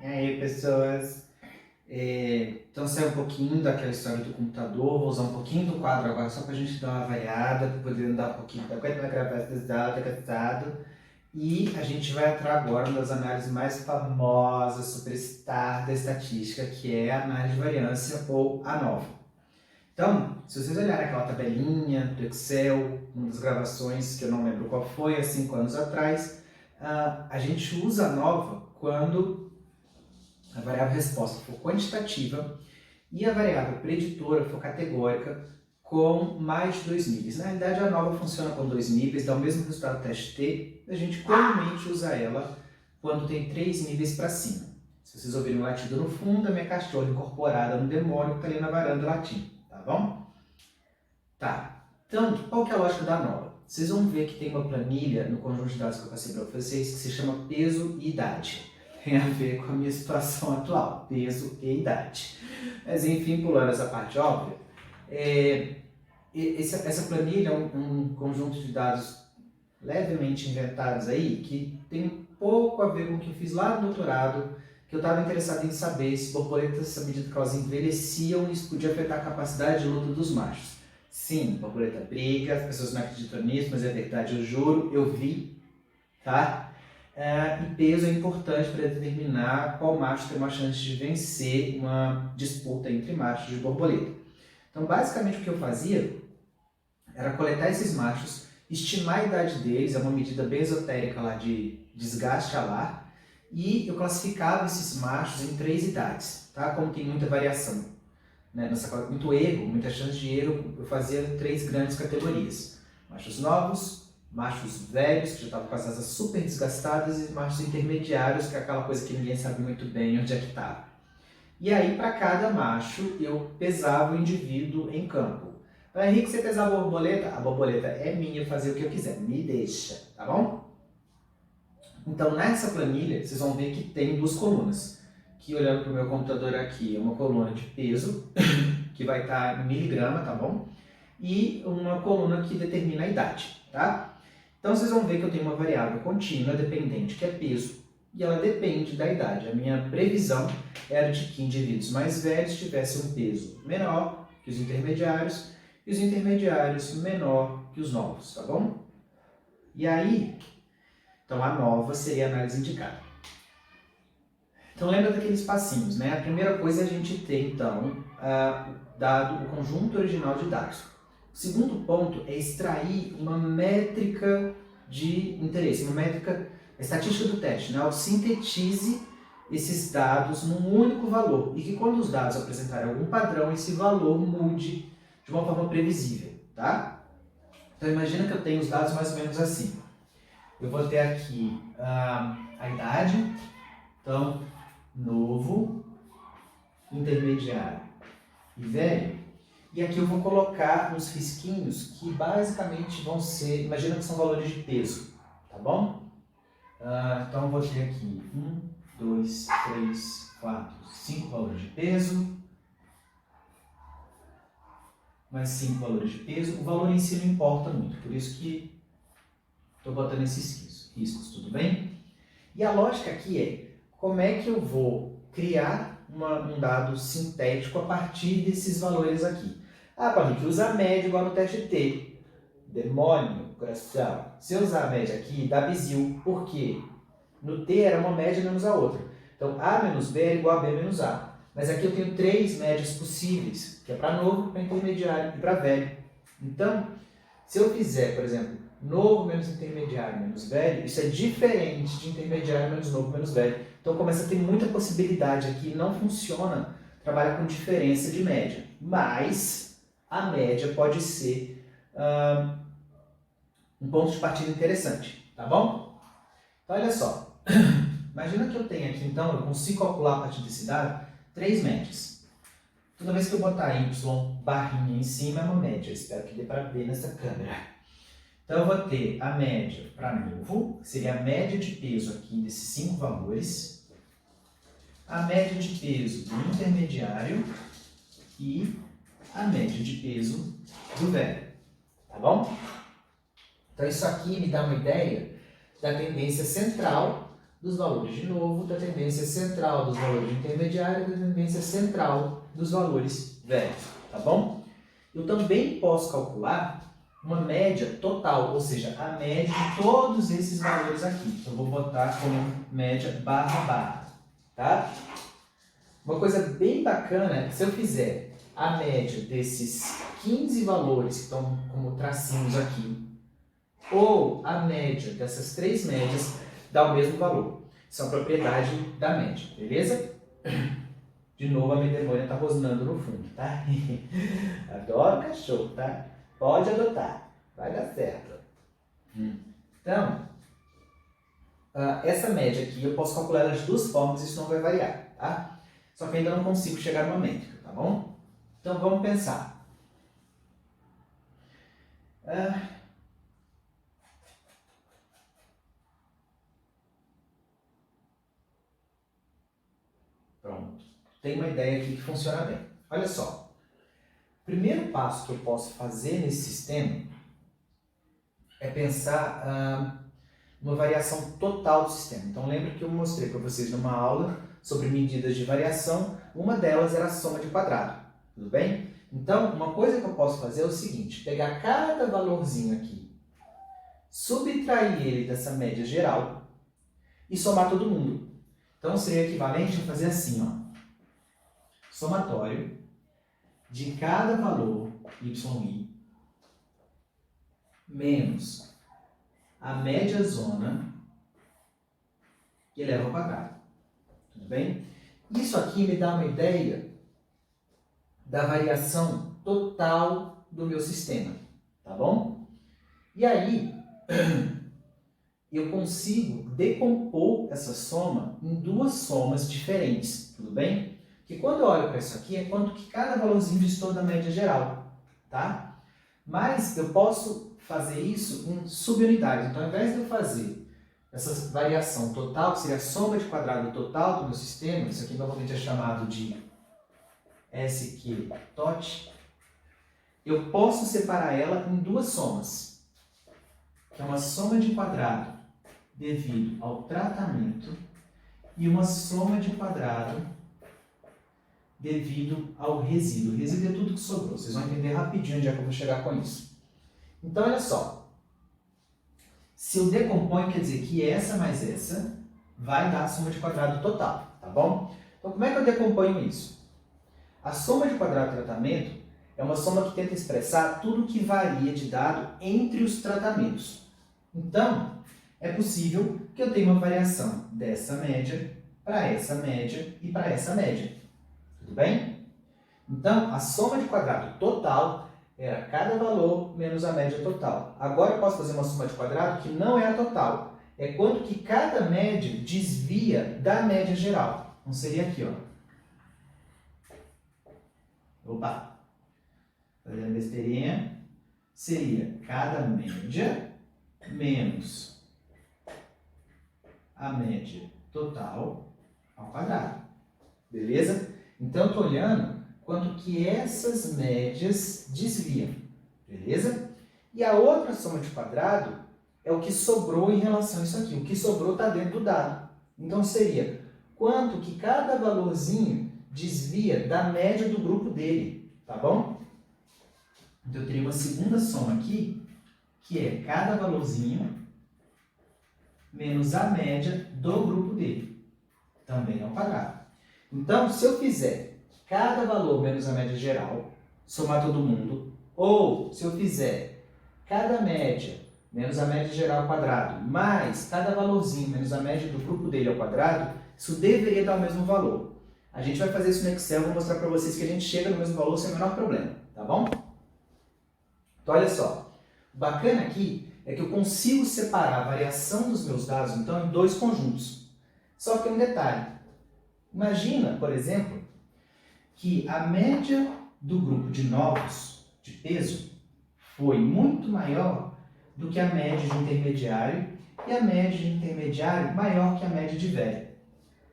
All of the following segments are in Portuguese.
E aí, pessoas? Então, sair um pouquinho daquela história do computador, vou usar um pouquinho do quadro agora só pra gente dar uma variada, pra poder andar um pouquinho, tá aguentando gravar pesado, tá cansado. E a gente vai entrar agora uma das análises mais famosas, superstar da estatística, que é a análise de variância ou ANOVA. Então, se vocês olharem aquela tabelinha do Excel, uma das gravações que eu não lembro qual foi, há 5 anos atrás, a gente usa a ANOVA quando a variável resposta for quantitativa e a variável preditora for categórica com mais de 2 níveis. Na realidade, a ANOVA funciona com 2 níveis, dá o mesmo resultado do teste T, a gente comumente usa ela quando tem 3 níveis para cima. Se vocês ouvirem um latido no fundo, a minha cachorra incorporada no demônio que está ali na varanda latindo, tá bom? Tá, então, qual que é a lógica da ANOVA? Vocês vão ver que tem uma planilha no conjunto de dados que eu passei para vocês que se chama peso e idade. Tem a ver com a minha situação atual, peso e idade. Mas enfim, pulando essa parte óbvia, essa planilha é um conjunto de dados levemente inventados aí, que tem um pouco a ver com o que eu fiz lá no doutorado, que eu estava interessado em saber se borboletas, à medida que elas envelheciam, isso podia afetar a capacidade de luta dos machos. Sim, borboleta briga, as pessoas não acreditam nisso, mas é verdade, eu juro, eu vi, tá? E peso é importante para determinar qual macho tem uma chance de vencer uma disputa entre machos de borboleta. Então, basicamente, o que eu fazia era coletar esses machos, estimar a idade deles, é uma medida bem esotérica lá de desgaste alar, e eu classificava esses machos em 3 idades, tá? Como tem muita variação, né? Muito erro, muita chance de erro, eu fazia 3 grandes categorias. Machos novos, machos velhos, que já estavam com as asas super desgastadas, e machos intermediários, que é aquela coisa que ninguém sabe muito bem onde é que estava. E aí, para cada macho, eu pesava o indivíduo em campo. Para Henrique, você pesar a borboleta? A borboleta é minha, fazer o que eu quiser, me deixa, tá bom? Então, nessa planilha, vocês vão ver que tem 2 colunas. Que, olhando para o meu computador aqui, é uma coluna de peso, que vai estar em miligrama, tá bom? E uma coluna que determina a idade, tá? Então, vocês vão ver que eu tenho uma variável contínua dependente, que é peso, e ela depende da idade. A minha previsão era de que indivíduos mais velhos tivessem um peso menor que os intermediários, e os intermediários menor que os novos, tá bom? E aí, então a nova seria a análise indicada. Então lembra daqueles passinhos, né? A primeira coisa é a gente ter, então, dado o conjunto original de dados. O segundo ponto é extrair uma métrica de interesse, uma métrica estatística do teste, né? Sintetize esses dados num único valor e que quando os dados apresentarem algum padrão, esse valor mude de uma forma previsível, tá? Então imagina que eu tenho os dados mais ou menos assim. Eu vou ter aqui a idade, então novo, intermediário e velho. E aqui eu vou colocar uns risquinhos que basicamente vão ser, imagina que são valores de peso, tá bom? Então eu vou ter aqui 1, 2, 3, 4, 5 valores de peso, mais 5 valores de peso. O valor em si não importa muito, por isso que estou botando esses riscos, tudo bem? E a lógica aqui é, como é que eu vou criar um dado sintético a partir desses valores aqui? Patrick, usa a média igual no teste T. Demônio, coração. Se eu usar a média aqui, dá bizil. Por quê? No T era uma média menos a outra. Então, A menos B é igual a B menos A. Mas aqui eu tenho 3 médias possíveis, que é para novo, para intermediário e para velho. Então, se eu fizer, por exemplo, novo menos intermediário menos velho, isso é diferente de intermediário menos novo menos velho. Então começa a ter muita possibilidade aqui, não funciona, trabalha com diferença de média. Mas a média pode ser um ponto de partida interessante, tá bom? Então olha só, imagina que eu tenho aqui então, eu consigo calcular a partir desse dado 3 médias. Toda vez que eu botar Y barrinha em cima é uma média, espero que dê para ver nessa câmera. Então eu vou ter a média para novo, que seria a média de peso aqui desses 5 valores, a média de peso do intermediário e a média de peso do velho, tá bom? Então isso aqui me dá uma ideia da tendência central dos valores de novo, da tendência central dos valores intermediários e da tendência central dos valores velhos, tá bom? Eu também posso calcular uma média total, ou seja, a média de todos esses valores aqui. Então, eu vou botar como média barra, tá? Uma coisa bem bacana é que se eu fizer a média desses 15 valores que estão como tracinhos aqui, ou a média dessas três médias, dá o mesmo valor. Isso é uma propriedade da média, beleza? De novo, a minha demônia está rosnando no fundo, tá? Adoro cachorro, tá? Pode adotar, vai dar certo. Então, essa média aqui eu posso calcular ela de duas formas, isso não vai variar, tá? Só que ainda não consigo chegar numa métrica, tá bom? Então, vamos pensar. Pronto. Tem uma ideia aqui que funciona bem. Olha só. O primeiro passo que eu posso fazer nesse sistema é pensar numa variação total do sistema. Então, lembra que eu mostrei para vocês numa aula sobre medidas de variação. Uma delas era a soma de quadrado. Tudo bem? Então, uma coisa que eu posso fazer é o seguinte. Pegar cada valorzinho aqui, subtrair ele dessa média geral e somar todo mundo. Então, seria equivalente a fazer assim, ó. Somatório de cada valor yi menos a média zona eleva ao quadrado. Tudo bem? Isso aqui me dá uma ideia da variação total do meu sistema. Tá bom? E aí, eu consigo decompor essa soma em duas somas diferentes. Tudo bem? Que quando eu olho para isso aqui, é quanto que cada valorzinho distor da média geral, tá? Mas eu posso fazer isso em subunidades. Então, ao invés de eu fazer essa variação total, que seria a soma de quadrado total do meu sistema, isso aqui normalmente é chamado de SQ tot, eu posso separar ela em duas somas, que é uma soma de quadrado devido ao tratamento e uma soma de quadrado devido ao resíduo. O resíduo é tudo que sobrou. Vocês vão entender rapidinho onde é que eu vou chegar com isso. Então, olha só. Se eu decomponho, quer dizer que essa mais essa vai dar a soma de quadrado total, tá bom? Então, como é que eu decomponho isso? A soma de quadrado do tratamento é uma soma que tenta expressar tudo que varia de dado entre os tratamentos. Então, é possível que eu tenha uma variação dessa média para essa média e para essa média. Tudo bem? Então, a soma de quadrado total era cada valor menos a média total. Agora eu posso fazer uma soma de quadrado que não é a total. É quanto que cada média desvia da média geral. Então, seria aqui, ó. Opa! Fazendo besteirinha. Seria cada média menos a média total ao quadrado. Beleza? Então, eu estou olhando quanto que essas médias desviam, beleza? E a outra soma de quadrado é o que sobrou em relação a isso aqui. O que sobrou está dentro do dado. Então, seria quanto que cada valorzinho desvia da média do grupo dele, tá bom? Então, eu teria uma segunda soma aqui, que é cada valorzinho menos a média do grupo dele, também ao quadrado. Então, se eu fizer cada valor menos a média geral, somar todo mundo, ou se eu fizer cada média menos a média geral ao quadrado, mais cada valorzinho menos a média do grupo dele ao quadrado, isso deveria dar o mesmo valor. A gente vai fazer isso no Excel, vou mostrar para vocês que a gente chega no mesmo valor sem o menor problema, tá bom? Então, olha só. O bacana aqui é que eu consigo separar a variação dos meus dados, então, em dois conjuntos. Só que tem um detalhe. Imagina, por exemplo, que a média do grupo de novos de peso foi muito maior do que a média de intermediário e a média de intermediário maior que a média de velho.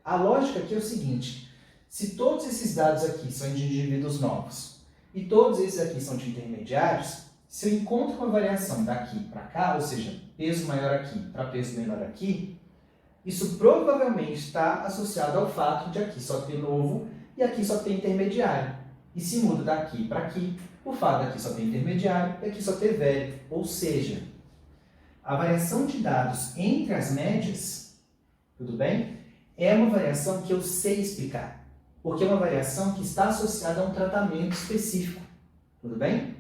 A lógica aqui é o seguinte, se todos esses dados aqui são de indivíduos novos e todos esses aqui são de intermediários, se eu encontro uma variação daqui para cá, ou seja, peso maior aqui para peso menor aqui, Isso provavelmente está associado ao fato de aqui só ter novo e aqui só ter intermediário. E se muda daqui para aqui, o fato daqui só ter intermediário e aqui só ter velho. Ou seja, a variação de dados entre as médias, tudo bem? É uma variação que eu sei explicar. Porque é uma variação que está associada a um tratamento específico. Tudo bem?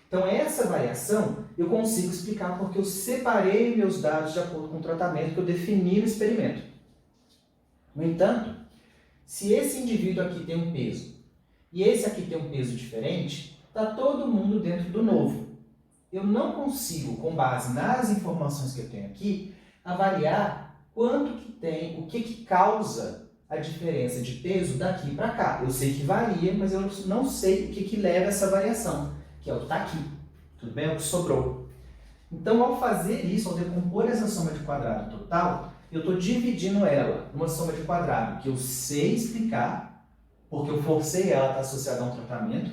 Então, essa variação eu consigo explicar porque eu separei meus dados de acordo com o tratamento que eu defini no experimento. No entanto, se esse indivíduo aqui tem um peso e esse aqui tem um peso diferente, está todo mundo dentro do novo. Eu não consigo, com base nas informações que eu tenho aqui, avaliar quanto que tem, o que causa a diferença de peso daqui para cá. Eu sei que varia, mas eu não sei o que leva essa variação, que é o que está aqui. Tudo bem? É o que sobrou. Então, ao fazer isso, ao decompor essa soma de quadrado total, eu estou dividindo ela numa soma de quadrado que eu sei explicar, porque eu forcei ela a estar associada a um tratamento,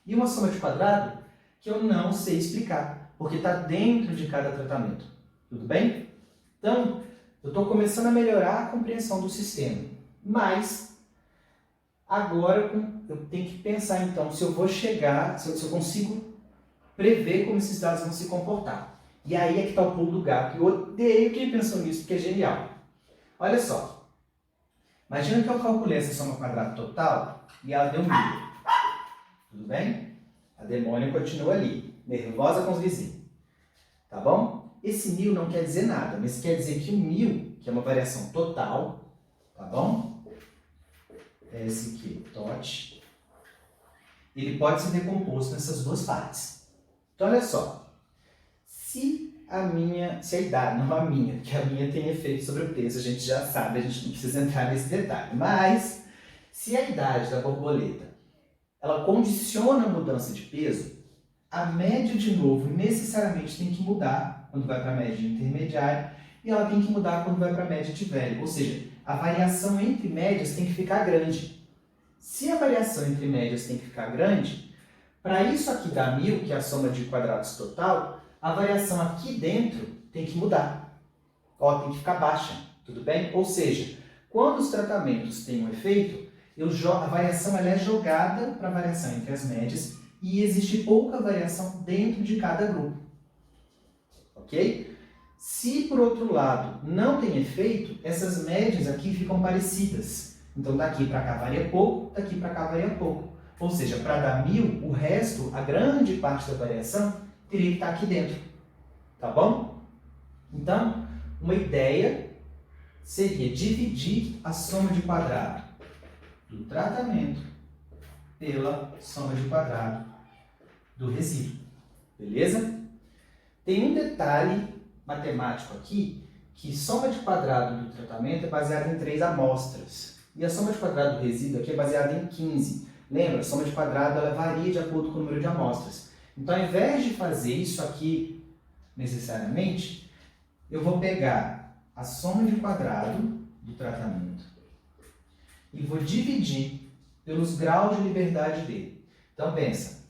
e uma soma de quadrado que eu não sei explicar, porque está dentro de cada tratamento. Tudo bem? Então, eu estou começando a melhorar a compreensão do sistema, mas agora eu tenho que pensar, então, se eu vou chegar, se eu consigo prever como esses dados vão se comportar. E aí é que está o pulo do gato. Eu odeio quem pensou nisso, porque é genial. Olha só. Imagina que eu calculei essa soma quadrada total e ela deu 1000. Tudo bem? A demônia continua ali, nervosa com os vizinhos. Tá bom? Esse 1000 não quer dizer nada, mas quer dizer que o 1000, que é uma variação total, tá bom? Esse aqui, TOT, ele pode ser decomposto nessas duas partes. Então, olha só. Se a idade, não a minha, que a minha tem efeito sobre o peso, a gente já sabe, a gente não precisa entrar nesse detalhe. Mas, se a idade da borboleta, ela condiciona a mudança de peso, a média, de novo, necessariamente tem que mudar quando vai para a média intermediária e ela tem que mudar quando vai para a média de velho. Ou seja, a variação entre médias tem que ficar grande. Se a variação entre médias tem que ficar grande, para isso aqui dar 1000, que é a soma de quadrados total, a variação aqui dentro tem que mudar. Ó, tem que ficar baixa, tudo bem? Ou seja, quando os tratamentos têm um efeito, a variação ela é jogada para a variação entre as médias e existe pouca variação dentro de cada grupo. Ok? Se, por outro lado, não tem efeito, essas médias aqui ficam parecidas. Então, daqui para cá varia pouco, daqui para cá varia pouco. Ou seja, para dar 1000, o resto, a grande parte da variação, teria que estar aqui dentro. Tá bom? Então, uma ideia seria dividir a soma de quadrado do tratamento pela soma de quadrado do resíduo. Beleza? Tem um detalhe matemático aqui, que soma de quadrado do tratamento é baseada em 3 amostras. E a soma de quadrado do resíduo aqui é baseada em 15. Lembra? A soma de quadrado ela varia de acordo com o número de amostras. Então, ao invés de fazer isso aqui necessariamente, eu vou pegar a soma de quadrado do tratamento e vou dividir pelos graus de liberdade dele. Então, pensa,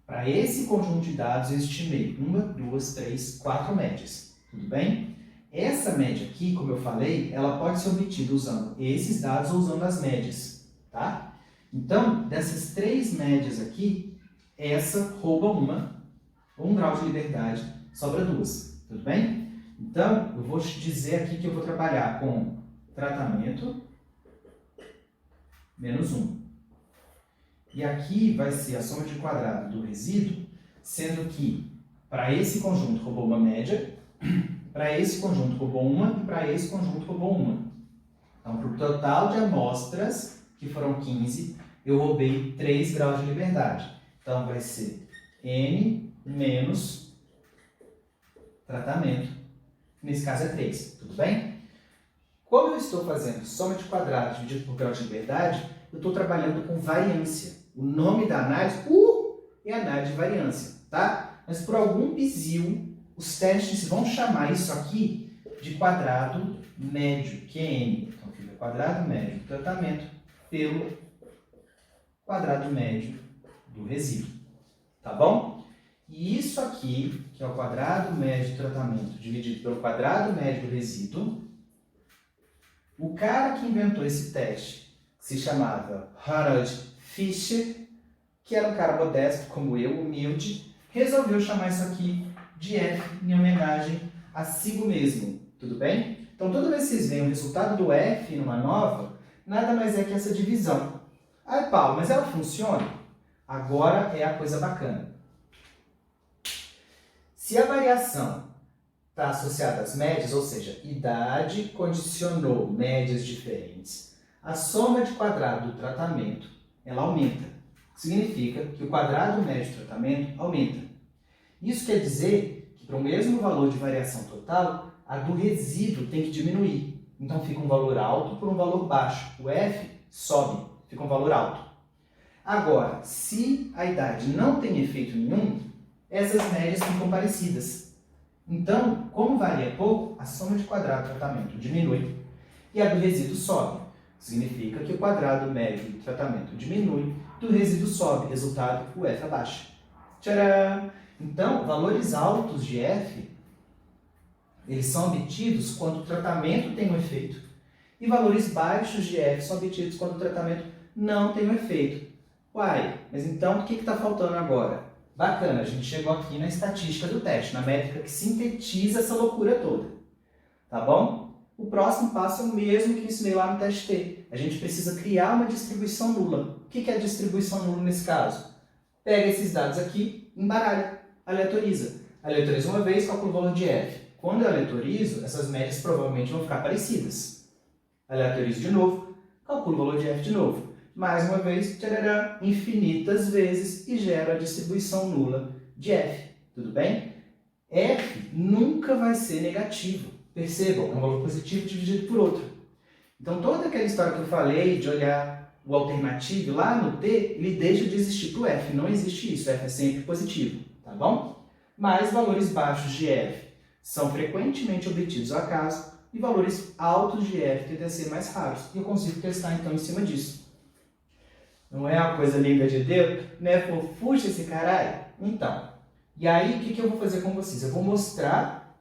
para esse conjunto de dados eu estimei 1, 2, 3, 4 médias. Tudo bem? Essa média aqui, como eu falei, ela pode ser obtida usando esses dados ou usando as médias. Tá? Então, dessas 3 médias aqui, essa rouba um grau de liberdade, sobra 2. Tudo bem? Então, eu vou te dizer aqui que eu vou trabalhar com tratamento menos 1. E aqui vai ser a soma de quadrado do resíduo, sendo que para esse conjunto roubou uma média, para esse conjunto roubou uma e para esse conjunto roubou uma. Então, para o total de amostras, que foram 15, eu roubei 3 graus de liberdade. Então, vai ser N menos tratamento. Nesse caso é 3, tudo bem? Como eu estou fazendo soma de quadrados dividido por grau de liberdade, eu estou trabalhando com variância. O nome da análise é análise de variância, tá? Mas por algum bizil, os testes vão chamar isso aqui de quadrado médio, que é N. Então fica quadrado médio do tratamento pelo quadrado médio do resíduo, tá bom? E isso aqui, que é o quadrado médio do tratamento dividido pelo quadrado médio do resíduo, O cara que inventou esse teste, que se chamava Harold Fisher, que era um cara modesto como eu, humilde, resolveu chamar isso aqui de f em homenagem a si mesmo, tudo bem? Então, toda vez que vocês veem o resultado do f numa nova, nada mais é que essa divisão. Ah, Paulo, mas ela funciona? Agora é a coisa bacana. Se a variação está associada às médias, ou seja, idade condicionou médias diferentes, a soma de quadrado do tratamento ela aumenta. Significa que o quadrado médio do tratamento aumenta. Isso quer dizer que para o mesmo valor de variação total, a do resíduo tem que diminuir. Então fica um valor alto por um valor baixo. O f sobe, fica um valor alto. Agora, se a idade não tem efeito nenhum, essas médias ficam parecidas. Então, como varia pouco, a soma de quadrado do tratamento diminui e a do resíduo sobe. Significa que o quadrado médio do tratamento diminui, do resíduo sobe, resultado, o f abaixa. Tcharam! Então, valores altos de f, eles são obtidos quando o tratamento tem um efeito. E valores baixos de f são obtidos quando o tratamento não tem um efeito. Uai, mas então o que está faltando agora? Bacana, a gente chegou aqui na estatística do teste, na métrica que sintetiza essa loucura toda. Tá bom? O próximo passo é o mesmo que ensinei lá no teste T. A gente precisa criar uma distribuição nula. O que é a distribuição nula nesse caso? Pega esses dados aqui, embaralha, aleatoriza. Aleatoriza uma vez, calcula o valor de f. Quando eu aleatorizo, essas médias provavelmente vão ficar parecidas. Aleatorizo de novo, calculo o valor de f de novo. Mais uma vez, tcharará, infinitas vezes e gero a distribuição nula de f. Tudo bem? f nunca vai ser negativo. Percebam, é um valor positivo dividido por outro. Então, toda aquela história que eu falei de olhar o alternativo lá no t, ele deixa de existir para o f. Não existe isso, f é sempre positivo. Tá bom? Mas valores baixos de f são frequentemente obtidos ao acaso e valores altos de f tendem a ser mais raros. E eu consigo testar, então, em cima disso. Não é uma coisa linda de Deus? Não é fofuxa esse caralho? Então, e aí o que eu vou fazer com vocês? Eu vou mostrar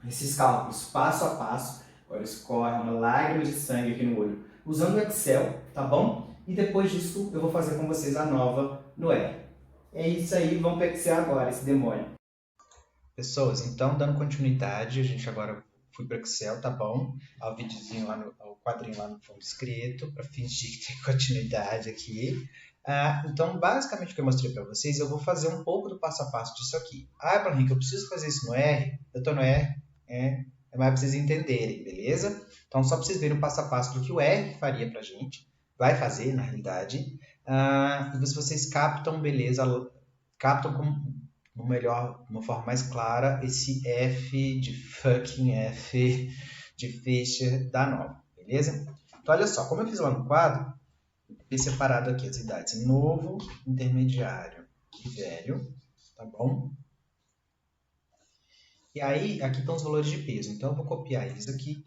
esses cálculos passo a passo. Agora escorre uma lágrima de sangue aqui no olho. Usando o Excel, tá bom? E depois disso eu vou fazer com vocês a nova no R. É isso aí, vamos para o Excel agora, esse demônio. Pessoas, então dando continuidade, a gente agora foi para o Excel, tá bom? Olha o videozinho lá, o quadrinho lá no fundo escrito, para fingir que tem continuidade aqui. Então, basicamente o que eu mostrei para vocês, eu vou fazer um pouco do passo a passo disso aqui. Paulo Henrique, eu preciso fazer isso no R? Eu estou no R, é mais para vocês entenderem, beleza? Então, só para vocês verem o passo a passo do que o R faria para a gente, vai fazer, na realidade. E se vocês captam, beleza, captam como melhor, de uma forma mais clara, esse F de fucking F de Fischer da nova, beleza? Então, olha só, como eu fiz lá no quadro, eu separado aqui as idades novo, intermediário e velho, tá bom? E aí, aqui estão os valores de peso, então eu vou copiar eles aqui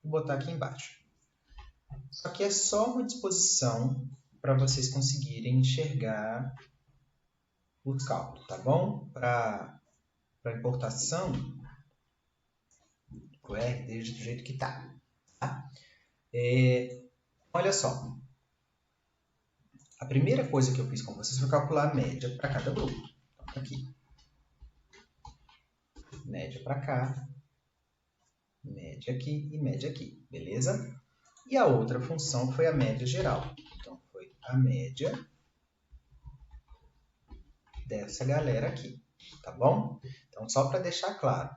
e botar aqui embaixo. Só que é só uma disposição para vocês conseguirem enxergar os cálculos, tá bom? Para importação, o R deixa do jeito que está. Tá? Olha só. A primeira coisa que eu fiz com vocês foi calcular a média para cada grupo. Então, aqui. Média para cá, média aqui e média aqui, beleza? E a outra função foi a média geral. Então, foi a média dessa galera aqui, tá bom? Então, só para deixar claro,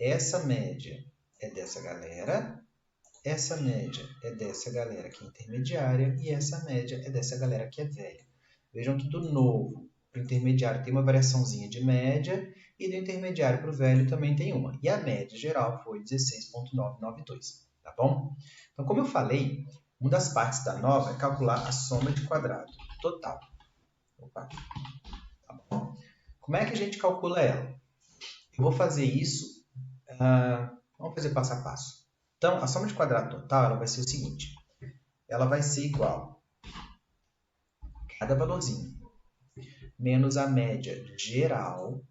essa média é dessa galera, essa média é dessa galera que é intermediária e essa média é dessa galera que é velha. Vejam que do novo para o intermediário tem uma variaçãozinha de média e do intermediário para o velho também tem uma. E a média geral foi 16,992, tá bom? Então, como eu falei, uma das partes da nova é calcular a soma de quadrado total. Opa. Tá bom? Como é que a gente calcula ela? Eu vou fazer isso, vamos fazer passo a passo. Então, a soma de quadrado total ela vai ser o seguinte, ela vai ser igual a cada valorzinho menos a média geral,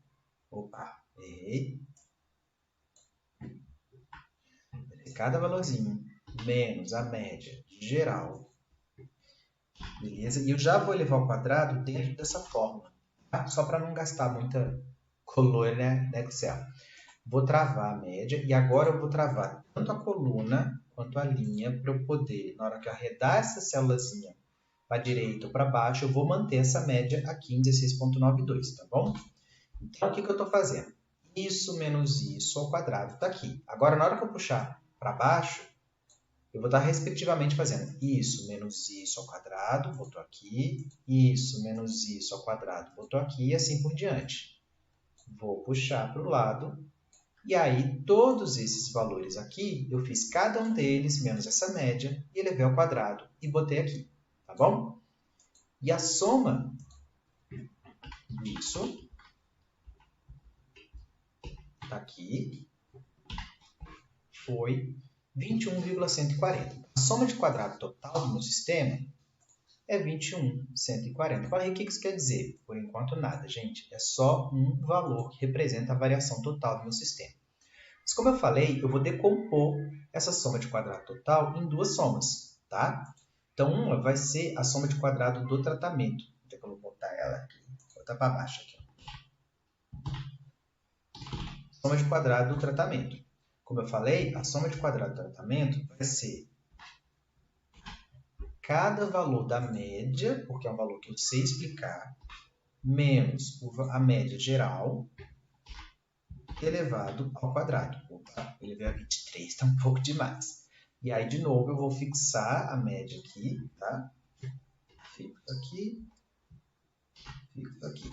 cada valorzinho menos a média geral. Beleza? E eu já vou elevar ao quadrado dentro dessa fórmula, tá? Só para não gastar muita coluna, né, no Excel. Vou travar a média e agora eu vou travar tanto a coluna quanto a linha para eu poder, na hora que eu arredar essa célulazinha para a direita ou para baixo, eu vou manter essa média aqui em 16,92, tá bom? Então, o que eu estou fazendo? Isso menos isso ao quadrado está aqui. Agora, na hora que eu puxar para baixo, eu vou estar respectivamente fazendo isso menos isso ao quadrado, botou aqui, isso menos isso ao quadrado, botou aqui, e assim por diante. Vou puxar para o lado, e aí todos esses valores aqui, eu fiz cada um deles menos essa média, e elevei ao quadrado, e botei aqui, tá bom? E a soma disso, tá aqui, foi 21,140. A soma de quadrado total do meu sistema é 21,140. Falei, o que isso quer dizer? Por enquanto, nada, gente. É só um valor que representa a variação total do meu sistema. Mas, como eu falei, eu vou decompor essa soma de quadrado total em duas somas, tá? Então, uma vai ser a soma de quadrado do tratamento. Então, eu vou botar ela aqui. Vou botar para baixo aqui. Soma de quadrado do tratamento. Como eu falei, a soma de quadrado do tratamento vai ser cada valor da média, porque é um valor que eu sei explicar, menos a média geral, elevado ao quadrado. Opa, eu elevei a 23, está um pouco demais. E aí, de novo, eu vou fixar a média aqui, tá? Fixo aqui, fixo aqui,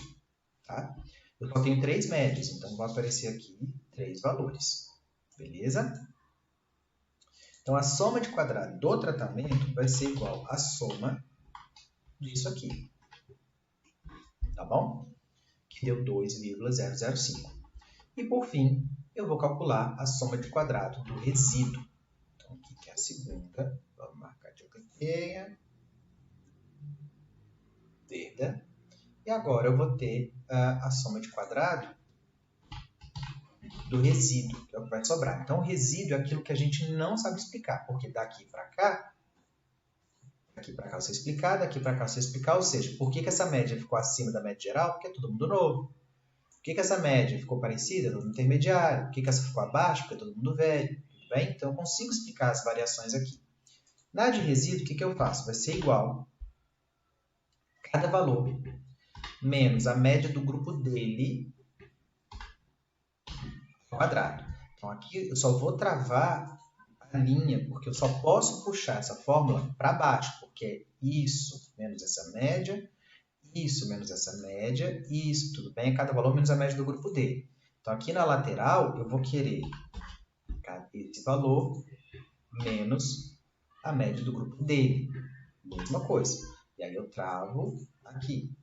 tá? Eu só tenho 3 médias, então vai aparecer aqui 3 valores, beleza? Então, a soma de quadrado do tratamento vai ser igual à soma disso aqui, tá bom? Que deu 2,005. E, por fim, eu vou calcular a soma de quadrado do resíduo. Então, aqui que é a segunda. Vamos marcar de pequena. Verde. E agora eu vou ter a soma de quadrado do resíduo, que é o que vai sobrar. Então, o resíduo é aquilo que a gente não sabe explicar, porque daqui para cá eu sei explicar, daqui para cá eu sei explicar, ou seja, por que essa média ficou acima da média geral? Porque é todo mundo novo. Por que essa média ficou parecida? Todo mundo intermediário. Por que essa ficou abaixo? Porque é todo mundo velho. Tudo bem? Então, eu consigo explicar as variações aqui. Na de resíduo, o que eu faço? Vai ser igual cada valor menos a média do grupo dele ao quadrado. Então, aqui eu só vou travar a linha, porque eu só posso puxar essa fórmula para baixo, porque é isso menos essa média, isso menos essa média, isso, tudo bem? É cada valor menos a média do grupo dele. Então, aqui na lateral, eu vou querer esse valor menos a média do grupo dele. Mesma coisa. E aí eu travo aqui.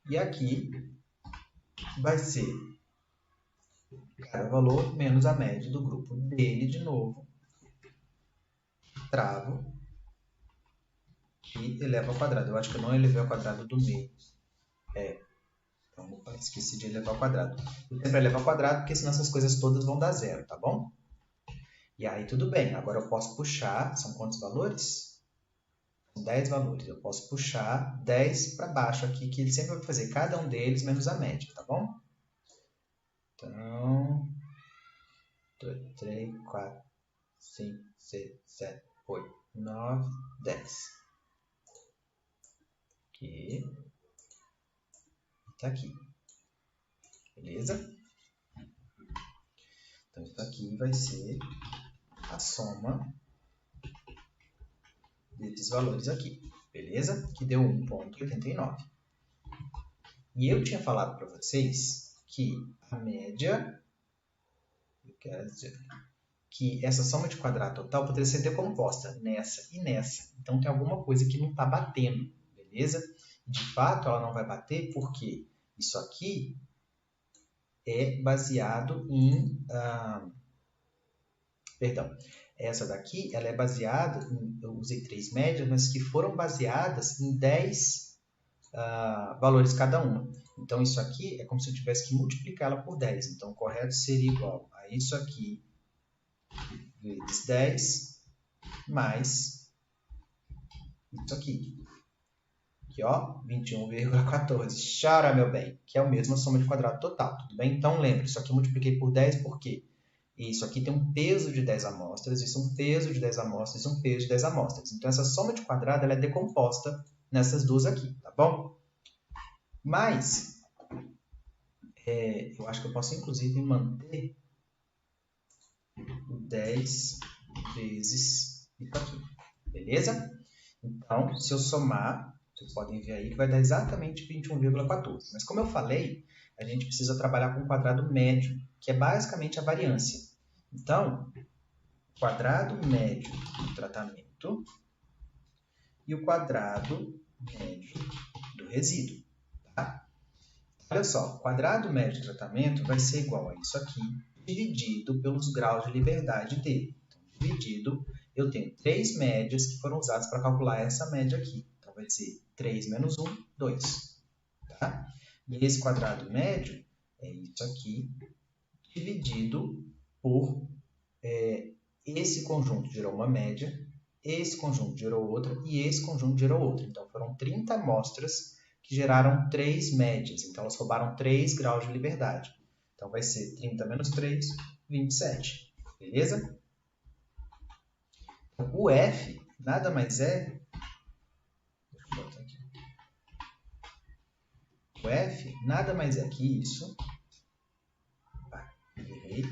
E aqui vai ser cada valor menos a média do grupo dele de novo. Travo. E eleva ao quadrado. Eu acho que eu não elevei ao quadrado do meio. Então, opa, esqueci de elevar ao quadrado. Eu sempre elevo ao quadrado, porque senão essas coisas todas vão dar zero, tá bom? E aí tudo bem. Agora eu posso puxar, são quantos valores? São 10 valores. Eu posso puxar 10 para baixo aqui, que ele sempre vai fazer cada um deles menos a média, tá bom? Então, 2, 3, 4, 5, 6, 7, 8, 9, 10. Aqui. Tá aqui. Beleza? Então, isso aqui vai ser a soma desses valores aqui. Beleza? Que deu 1,89. E eu tinha falado para vocês que a média, eu quero dizer, que essa soma de quadrado total poderia ser decomposta nessa e nessa. Então, tem alguma coisa que não está batendo, beleza? De fato, ela não vai bater porque isso aqui é baseado em... perdão, essa daqui ela é baseada, eu usei 3 médias, mas que foram baseadas em 10 valores cada uma. Então, isso aqui é como se eu tivesse que multiplicá-la por 10. Então, o correto seria igual a isso aqui vezes 10 mais isso aqui. Aqui, ó, 21,14. Chora, meu bem, que é a mesma soma de quadrado total, tudo bem? Então, lembra, isso aqui eu multipliquei por 10 por quê? Isso aqui tem um peso de 10 amostras, isso um peso de 10 amostras, isso um peso de 10 amostras. Então, essa soma de quadrado ela é decomposta nessas duas aqui, tá bom? Mas, eu acho que eu posso, inclusive, manter o 10 vezes isso aqui, beleza? Então, se eu somar, vocês podem ver aí que vai dar exatamente 21,14. Mas como eu falei, a gente precisa trabalhar com o quadrado médio, que é basicamente a variância. Então, quadrado médio do tratamento e o quadrado médio do resíduo. Tá? Olha só, o quadrado médio do tratamento vai ser igual a isso aqui, dividido pelos graus de liberdade dele. Então, dividido, eu tenho 3 médias que foram usadas para calcular essa média aqui. Então, vai ser 3 menos 1, 2. Tá? E esse quadrado médio é isso aqui, dividido por esse conjunto gerou uma média, esse conjunto gerou outra e esse conjunto gerou outra. Então, foram 30 amostras que geraram 3 médias. Então, elas roubaram 3 graus de liberdade. Então, vai ser 30 menos 3, 27. Beleza? Então, o F nada mais é... Deixa eu botar aqui. O F nada mais é que isso. Errei.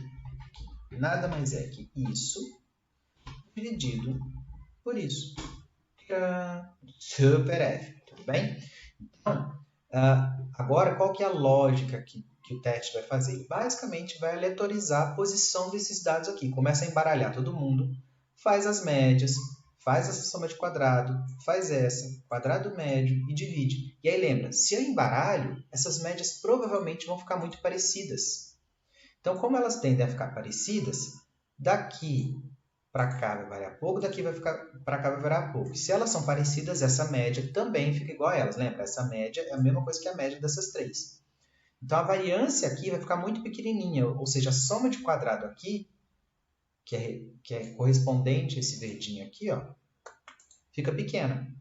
Nada mais é que isso dividido por isso. Super F, tudo bem? Então, agora qual que é a lógica que o teste vai fazer? Basicamente vai aleatorizar a posição desses dados aqui. Começa a embaralhar todo mundo, faz as médias, faz essa soma de quadrado, faz essa, quadrado médio e divide. E aí lembra, se eu embaralho, essas médias provavelmente vão ficar muito parecidas. Então, como elas tendem a ficar parecidas, daqui para cá vai variar pouco, daqui para cá vai variar pouco. Se elas são parecidas, essa média também fica igual a elas. Lembra? Essa média é a mesma coisa que a média dessas três. Então, a variância aqui vai ficar muito pequenininha, ou seja, a soma de quadrado aqui, que é correspondente a esse verdinho aqui, ó, fica pequena.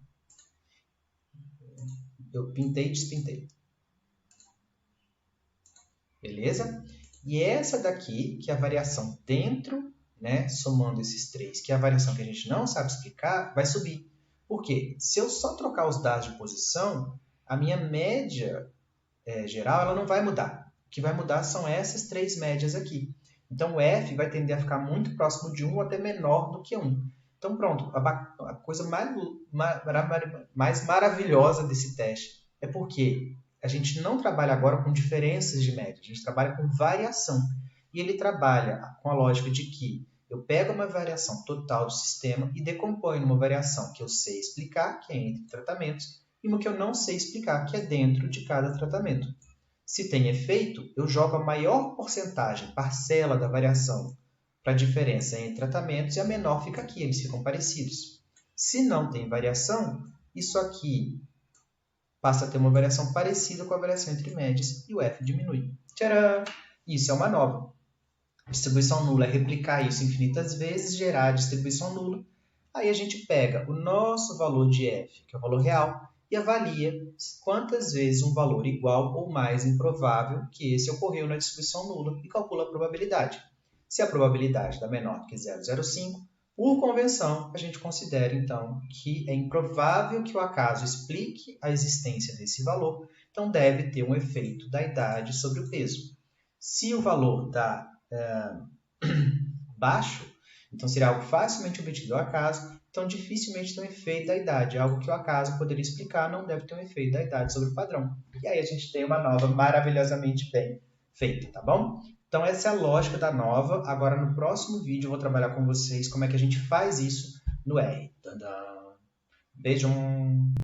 Eu pintei e despintei. Beleza? E essa daqui, que é a variação dentro, né, somando esses três, que é a variação que a gente não sabe explicar, vai subir. Por quê? Se eu só trocar os dados de posição, a minha média geral ela não vai mudar. O que vai mudar são essas três médias aqui. Então, o F vai tender a ficar muito próximo de 1 ou até menor do que 1. Então, pronto, a coisa mais maravilhosa desse teste é porque a gente não trabalha agora com diferenças de média, a gente trabalha com variação. E ele trabalha com a lógica de que eu pego uma variação total do sistema e decomponho numa variação que eu sei explicar, que é entre tratamentos, e uma que eu não sei explicar, que é dentro de cada tratamento. Se tem efeito, eu jogo a maior porcentagem, parcela da variação para a diferença entre tratamentos e a menor fica aqui, eles ficam parecidos. Se não tem variação, isso aqui passa a ter uma variação parecida com a variação entre médias e o F diminui. Tcharam! Isso é uma nova. Distribuição nula é replicar isso infinitas vezes, gerar a distribuição nula. Aí a gente pega o nosso valor de F, que é o valor real, e avalia quantas vezes um valor igual ou mais improvável que esse ocorreu na distribuição nula e calcula a probabilidade. Se a probabilidade dá menor do que 0,05, por convenção, a gente considera, então, que é improvável que o acaso explique a existência desse valor, então deve ter um efeito da idade sobre o peso. Se o valor dá baixo, então seria algo facilmente obtido ao acaso, então dificilmente tem um efeito da idade. Algo que o acaso poderia explicar não deve ter um efeito da idade sobre o padrão. E aí a gente tem uma nova maravilhosamente bem feita, tá bom? Então essa é a lógica da nova. Agora no próximo vídeo eu vou trabalhar com vocês como é que a gente faz isso no R. Tadã! Beijo!